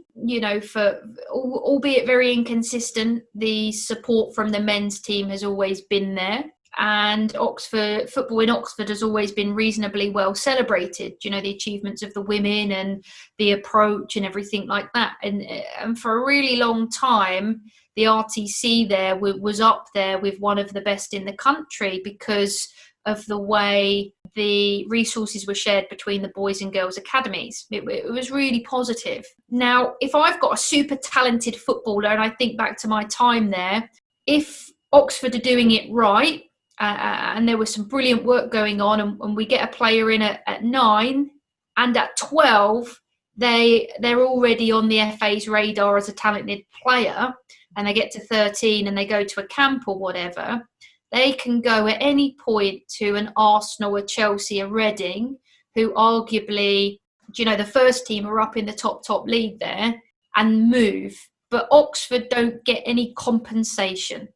for albeit very inconsistent, the support from the men's team has always been there. And football in Oxford has always been reasonably well celebrated, the achievements of the women and the approach and everything like that. And for a really long time, the RTC there was up there with one of the best in the country because of the way the resources were shared between the boys and girls academies. It was really positive. Now, if I've got a super talented footballer, and I think back to my time there, if Oxford are doing it right, and there was some brilliant work going on, and we get a player in at 9, and at 12 they're already on the FA's radar as a talented player, and they get to 13 and they go to a camp or whatever, they can go at any point to an Arsenal, a Chelsea, a Reading, who arguably, the first team are up in the top league there, and move. But Oxford don't get any compensation.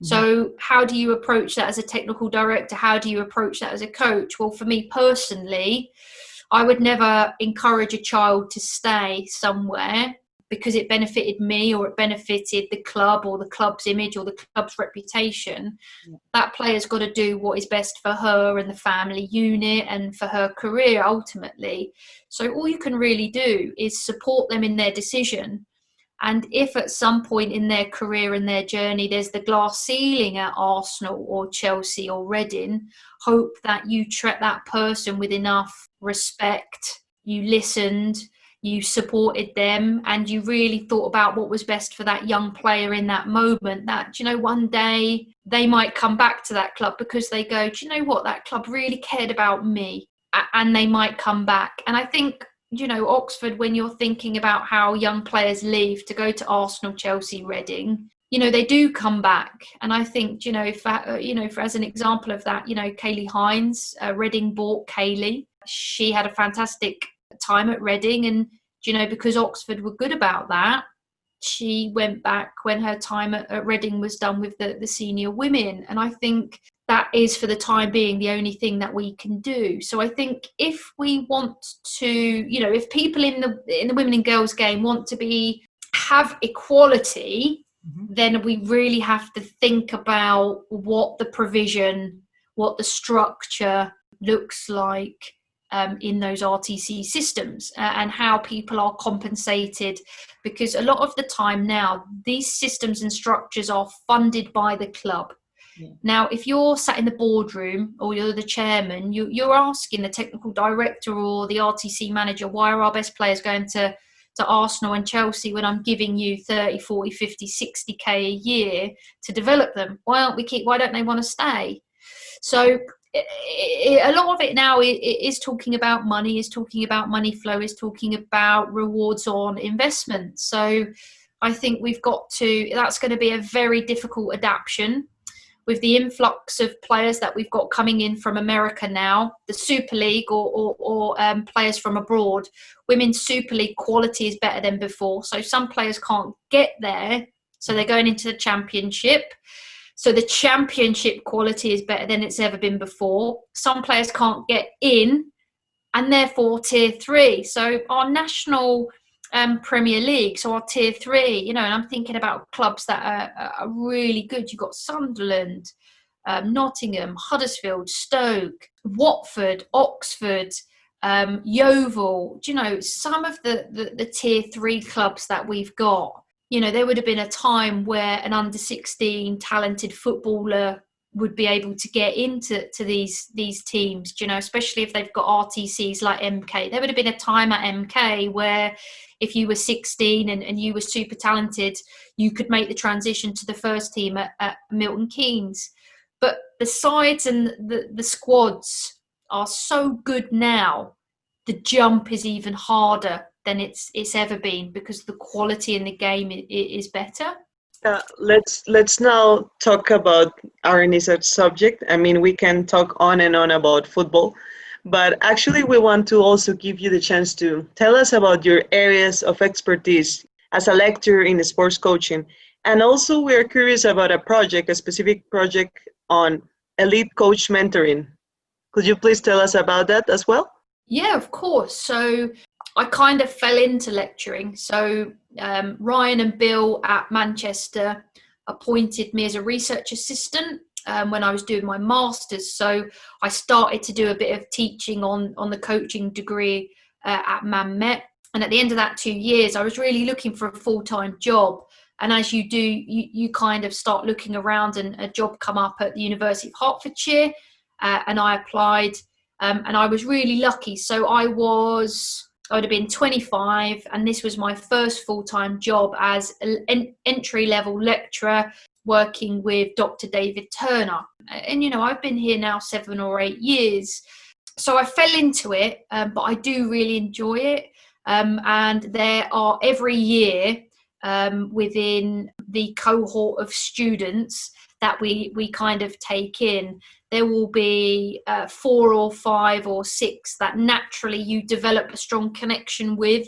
So how do you approach that as a technical director? How do you approach that as a coach? Well, for me personally, I would never encourage a child to stay somewhere because it benefited me or it benefited the club or the club's image or the club's reputation. That player's got to do what is best for her and the family unit and for her career ultimately. So all you can really do is support them in their decision. And if at some point in their career and their journey there's the glass ceiling at Arsenal or Chelsea or Reading, hope that you treat that person with enough respect, you listened, you supported them, and you really thought about what was best for that young player in that moment, that, one day they might come back to that club because they go, do you know what, that club really cared about me, and they might come back. And I think, Oxford, when you're thinking about how young players leave to go to Arsenal, Chelsea, Reading, they do come back. And I think, for as an example of that, Kaylee Hines, Reading bought Kaylee. She had a fantastic time at Reading, and because Oxford were good about that, she went back when her time at Reading was done with the senior women. And I think that is, for the time being, the only thing that we can do. So I think if we want to, if people in the women and girls game want to have equality, then we really have to think about what the provision, what the structure looks like in those RTC systems, and how people are compensated, because a lot of the time now these systems and structures are funded by the club. Now, if you're sat in the boardroom or you're the chairman, you're asking the technical director or the RTC manager, why are our best players going to Arsenal and Chelsea when I'm giving you 30, 40, 50, 60k a year to develop them? Why don't they want to stay? So a lot of it now is talking about money, is talking about money flow, is talking about rewards on investment. So I think that's going to be a very difficult adaptation with the influx of players that we've got coming in from America now, the Super League or players from abroad. Women's Super League quality is better than before. So some players can't get there. So they're going into the Championship. So the Championship quality is better than it's ever been before. Some players can't get in, and therefore Tier 3. So our national Premier League, so our Tier 3, and I'm thinking about clubs that are really good. You've got Sunderland, Nottingham, Huddersfield, Stoke, Watford, Oxford, Yeovil. Some of the Tier 3 clubs that we've got. There would have been a time where an under-16 talented footballer would be able to get into these teams, especially if they've got RTCs like MK. There would have been a time at MK where if you were 16 and you were super talented, you could make the transition to the first team at Milton Keynes. But the sides and the squads are so good now, the jump is even harder than it's ever been because the quality in the game is better. Let's now talk about our research subject. I mean, we can talk on and on about football, but actually we want to also give you the chance to tell us about your areas of expertise as a lecturer in sports coaching. And also we're curious about a specific project on elite coach mentoring. Could you please tell us about that as well? Yeah, of course. So I kind of fell into lecturing. So Ryan and Bill at Manchester appointed me as a research assistant when I was doing my master's. So I started to do a bit of teaching on the coaching degree at Man Met. And at the end of that 2 years, I was really looking for a full-time job. And as you do, you kind of start looking around, and a job come up at the University of Hertfordshire, and I applied, and I was really lucky. So I would have been 25, and this was my first full-time job as an entry-level lecturer working with Dr. David Turner. And, I've been here now 7 or 8 years. So I fell into it, but I do really enjoy it. And there are every year within the cohort of students that we kind of take in, there will be 4 or 5 or 6 that naturally you develop a strong connection with.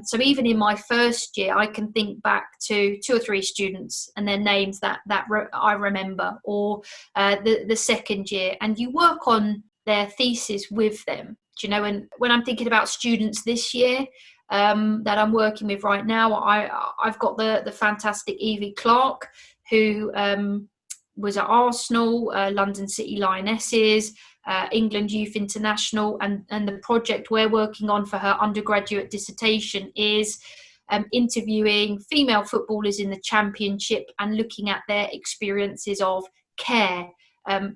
So even in my first year, I can think back to 2 or 3 students and their names that I remember, or the second year, and you work on their thesis with them. And when I'm thinking about students this year that I'm working with right now, I've got the fantastic Evie Clark, who was at Arsenal, London City Lionesses, England Youth International, and the project we're working on for her undergraduate dissertation is interviewing female footballers in the Championship and looking at their experiences of care,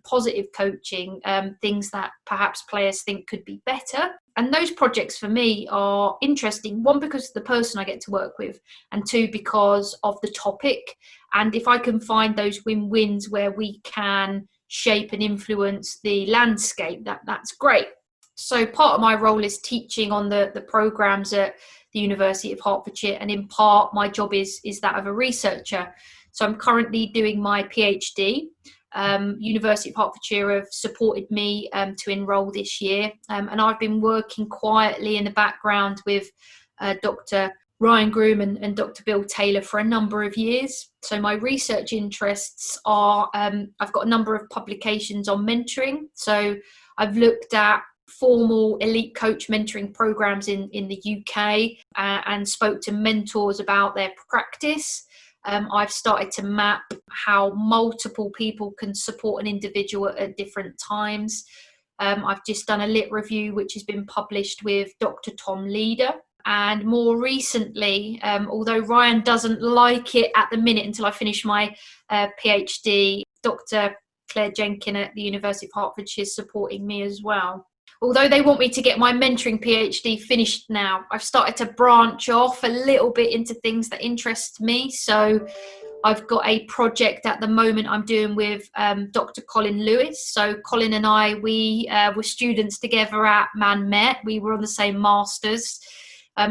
positive coaching, things that perhaps players think could be better. And those projects for me are interesting, 1, because of the person I get to work with, and 2, because of the topic. And if I can find those win-wins where we can shape and influence the landscape, that's great. So part of my role is teaching on the programs at the University of Hertfordshire, and in part my job is that of a researcher. So I'm currently doing my PhD. University of Hertfordshire have supported me to enrol this year, and I've been working quietly in the background with Dr. Ryan Groom and Dr. Bill Taylor for a number of years. So my research interests are, I've got a number of publications on mentoring. So I've looked at formal elite coach mentoring programs in the UK and spoke to mentors about their practice. I've started to map how multiple people can support an individual at different times. I've just done a lit review, which has been published with Dr. Tom Leader. And more recently, although Ryan doesn't like it at the minute until I finish my PhD, Dr. Claire Jenkin at the University of Hertfordshire is supporting me as well. Although they want me to get my mentoring PhD finished now, I've started to branch off a little bit into things that interest me. So I've got a project at the moment I'm doing with Dr. Colin Lewis. So Colin and I, we were students together at Man Met. We were on the same masters.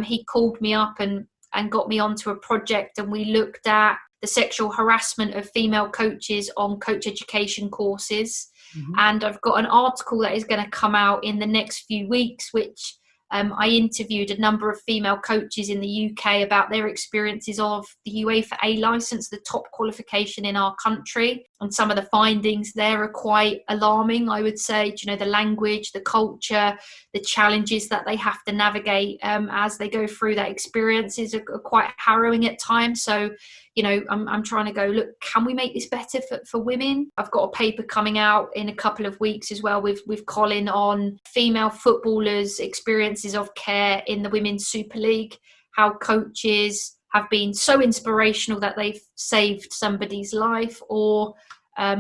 He called me up and and got me onto a project, and we looked at the sexual harassment of female coaches on coach education courses. And I've got an article that is going to come out in the next few weeks, which I interviewed a number of female coaches in the UK about their experiences of the UEFA A licence, the top qualification in our country. And some of the findings there are quite alarming, I would say. Do you know, the language, the culture, the challenges that they have to navigate as they go through that experiences are quite harrowing at times. So, you know, I'm trying to go, look, can we make this better for women? I've got a paper coming out in a couple of weeks as well with Colin on female footballers' experiences of care in the Women's Super League, how coaches have been so inspirational that they've saved somebody's life, or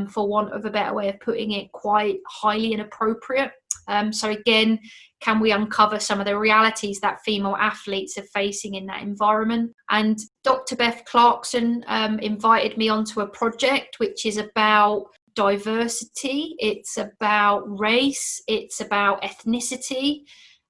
for want of a better way of putting it, quite highly inappropriate. So again, can we uncover some of the realities that female athletes are facing in that environment? And Dr. Beth Clarkson invited me onto a project which is about diversity, it's about race, it's about ethnicity.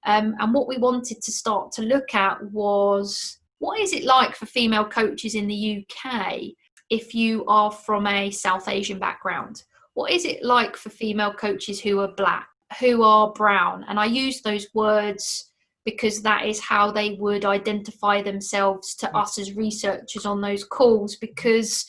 And what we wanted to start to look at was, what is it like for female coaches in the UK if you are from a South Asian background? What is it like for female coaches who are black, who are brown? And I use those words because that is how they would identify themselves to us as researchers on those calls. Because,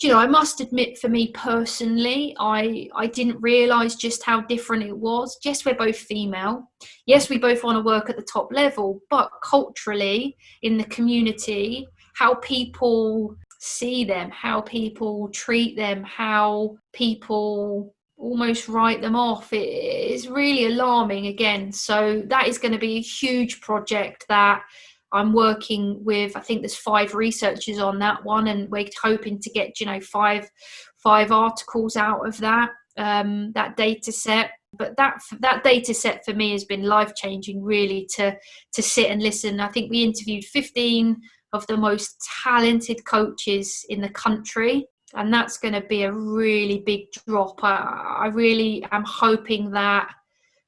you know, I must admit, for me personally, I didn't realise just how different it was. Yes, we're both female. Yes, we both want to work at the top level. But culturally, in the community, how people see them, how people treat them, how people almost write them off, it is really alarming again. So that is going to be a huge project that I'm working with. I think there's 5 researchers on that one, and we're hoping to get, you know, five articles out of that data set. But that data set for me has been life-changing, really, to sit and listen. I think we interviewed 15 of the most talented coaches in the country, and that's going to be a really big drop. I really am hoping that,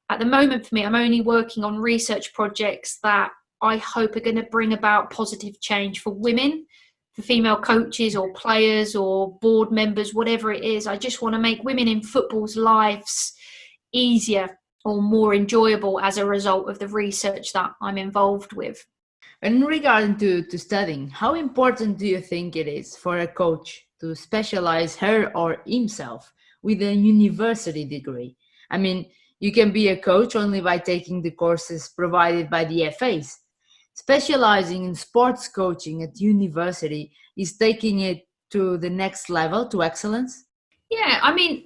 at the moment for me, I'm only working on research projects that I hope are going to bring about positive change for women, for female coaches or players or board members, whatever it is. I just want to make women in football's lives easier or more enjoyable as a result of the research that I'm involved with. And regarding to studying, how important do you think it is for a coach to specialize her or himself with a university degree? I mean, you can be a coach only by taking the courses provided by the FAs. Specializing in sports coaching at university is taking it to the next level, to excellence. Yeah, I mean,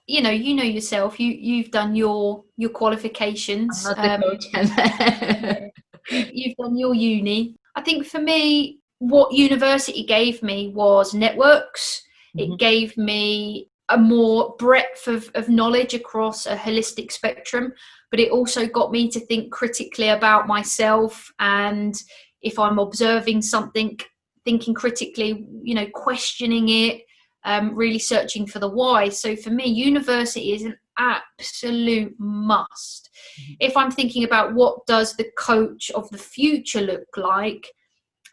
you know yourself. You've done your qualifications. I'm not the coach. You've done your uni. I think for me, what university gave me was networks. Mm-hmm. It gave me a more breadth of knowledge across a holistic spectrum, but it also got me to think critically about myself. And if I'm observing something, thinking critically, you know, questioning it, really searching for the why. So for me, university is an absolute must. Mm-hmm. If I'm thinking about what does the coach of the future look like,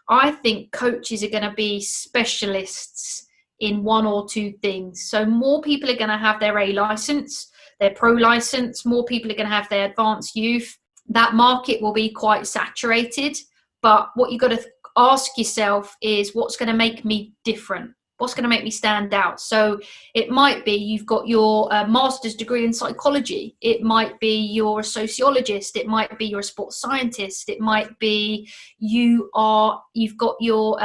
I think coaches are going to be specialists in 1 or 2 things. So more people are going to have their A license, their pro license, more people are going to have their advanced youth. That market will be quite saturated, but what you've got to ask yourself is, what's going to make me different? What's going to make me stand out? So it might be you've got your master's degree in psychology. It might be you're a sociologist. It might be you're a sports scientist. It might be you've got your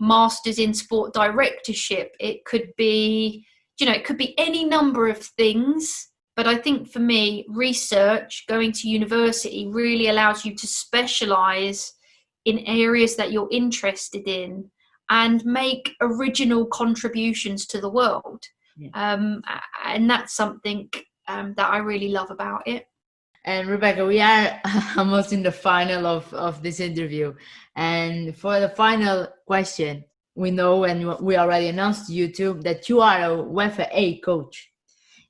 master's in sport directorship. It could be, you know, it could be any number of things. But I think for me, research, going to university, really allows you to specialize in areas that you're interested in and make original contributions to the world. Yeah. And that's something that I really love about it. And Rebecca, we are almost in the final of this interview. And for the final question, we know, and we already announced to YouTube, that you are a UEFA A coach.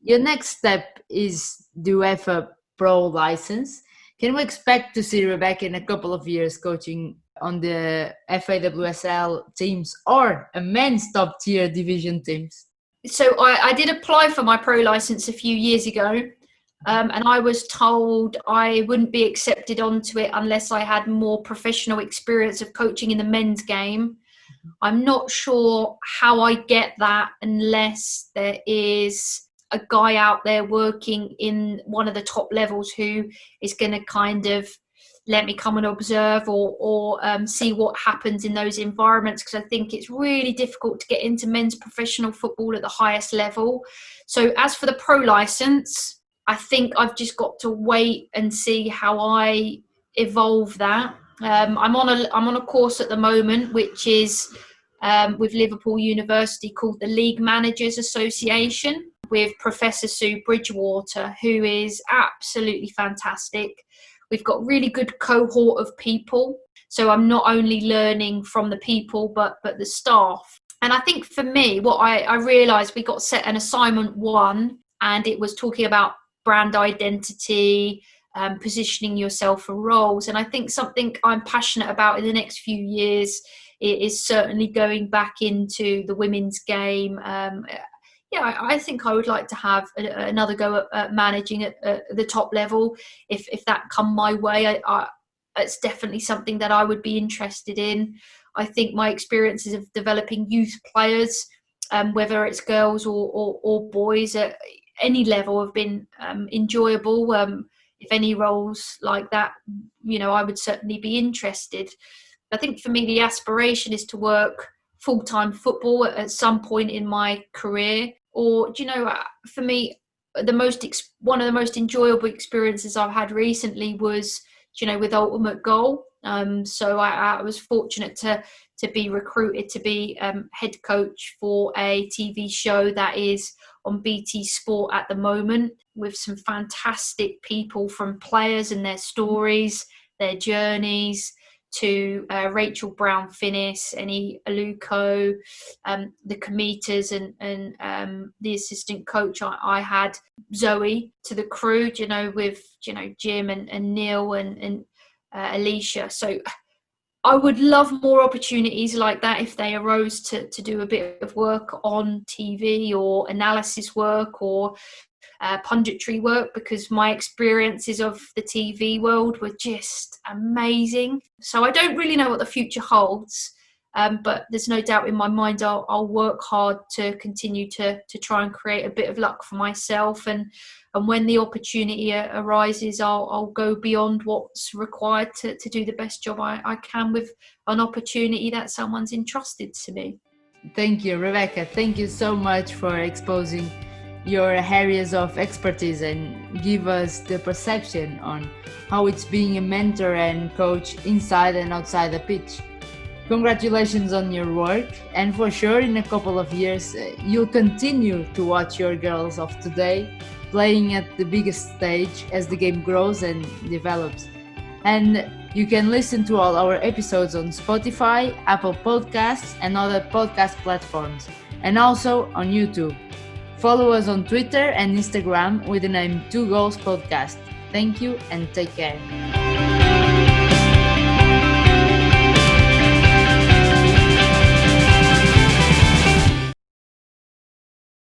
Your next step is the UEFA Pro license. Can we expect to see Rebecca in a couple of years coaching on the FAWSL teams or a men's top tier division teams? So I did apply for my pro license a few years ago, and I was told I wouldn't be accepted onto it unless I had more professional experience of coaching in the men's game. I'm not sure how I get that unless there is a guy out there working in one of the top levels who is going to kind of let me come and observe or see what happens in those environments, because I think it's really difficult to get into men's professional football at the highest level. So as for the pro license, I think I've just got to wait and see how I evolve that. I'm on a course at the moment, which is with Liverpool University, called the League Managers Association, with Professor Sue Bridgewater, who is absolutely fantastic. We've got really good cohort of people, so I'm not only learning from the people but the staff. And I think for me, what I realised, we got set an assignment 1, and it was talking about brand identity, positioning yourself for roles. And I think something I'm passionate about in the next few years is certainly going back into the women's game. I think I would like to have another go at managing at the top level. If that come my way, it's definitely something that I would be interested in. I think my experiences of developing youth players, whether it's girls or boys at any level, have been enjoyable. If any roles like that, I would certainly be interested. I think for me, the aspiration is to work full-time football at some point in my career. Or, for me, one of the most enjoyable experiences I've had recently was, with Ultimate Goal. So I was fortunate to be recruited to be head coach for a TV show that is on BT Sport at the moment, with some fantastic people, from players and their stories, their journeys, to Rachel Brown-Finnis, Eni Aluko, the commeters, and the assistant coach I had, Zoe, to the crew, with Jim and Neil and Alicia. So I would love more opportunities like that if they arose to do a bit of work on TV, or analysis work, or punditry work, because my experiences of the TV world were just amazing. So I don't really know what the future holds, but there's no doubt in my mind I'll work hard to continue to try and create a bit of luck for myself, and when the opportunity arises, I'll go beyond what's required to do the best job I can with an opportunity that someone's entrusted to me. Thank you, Rebecca. Thank you so much for exposing your areas of expertise and give us the perception on how it's being a mentor and coach inside and outside the pitch. Congratulations on your work, and for sure in a couple of years you'll continue to watch your girls of today playing at the biggest stage as the game grows and develops. And you can listen to all our episodes on Spotify, Apple Podcasts and other podcast platforms, and also on YouTube. Follow us on Twitter and Instagram with the name 2 Goals Podcast. Thank you and take care.